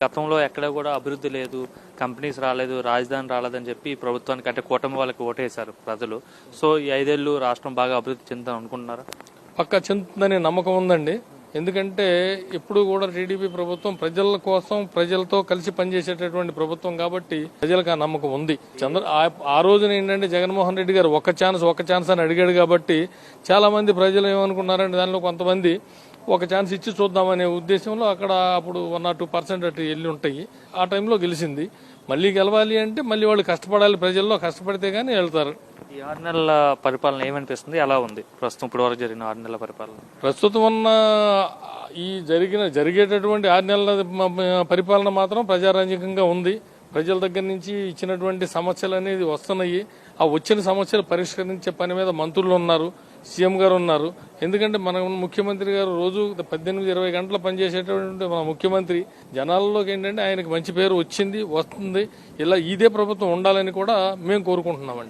గతంలో ఎక్కడ కూడా అభివృద్ధి లేదు, కంపెనీస్ రాలేదు, రాజధాని రాలేదని చెప్పి ప్రభుత్వానికి అంటే కూటమి వాళ్ళకి ఓటేశారు ప్రజలు. సో ఈ 5 ఏళ్ళు రాష్ట్రం బాగా అభివృద్ధి చెందుతాం అనుకుంటున్నారా? పక్కా చెందుతుందనే నమ్మకం ఉందండి. ఎందుకంటే ఎప్పుడు కూడా టీడీపీ ప్రభుత్వం ప్రజల కోసం ప్రజలతో కలిసి పనిచేసేటటువంటి ప్రభుత్వం కాబట్టి ప్రజలకు ఆ నమ్మకం ఉంది. ఆ రోజున ఏంటంటే జగన్మోహన్ రెడ్డి గారు ఒక ఛాన్స్ అని అడిగాడు కాబట్టి చాలా మంది ప్రజలు ఏమనుకున్నారంటే దానిలో కొంతమంది ఒక ఛాన్స్ ఇచ్చి చూద్దామనే ఉద్దేశంలో అక్కడ అప్పుడు 1 or 2% అటు వెళ్ళి ఉంటాయి. ఆ టైంలో గెలిచింది. మళ్ళీ గెలవాలి అంటే మళ్ళీ వాళ్ళు కష్టపడాలి, ప్రజల్లో కష్టపడితే గానీ వెళ్తారు. ఈ 6 నెలల పరిపాలన ఏమనిపిస్తుంది, ఎలా ఉంది ప్రస్తుతం ఇప్పటి వరకు జరిగిన 6 నెలల పరిపాలన? ప్రస్తుతం ఉన్న ఈ జరిగేటటువంటి 6 నెలల పరిపాలన మాత్రం ప్రజారాజ్యంగా ఉంది. ప్రజల దగ్గర నుంచి ఇచ్చినటువంటి సమస్యలు అనేది వస్తున్నాయి. ఆ వచ్చిన సమస్యలు పరిష్కరించే పని మీద మంత్రులు ఉన్నారు, సీఎం గారు ఉన్నారు. ఎందుకంటే మన ముఖ్యమంత్రి గారు రోజు 18-20 గంటలు పనిచేసేటటువంటి మన ముఖ్యమంత్రి జనాల్లోకి ఏంటంటే ఆయనకు మంచి పేరు వస్తుంది. ఇలా ఇదే ప్రభుత్వం ఉండాలని కూడా మేము కోరుకుంటున్నామండి.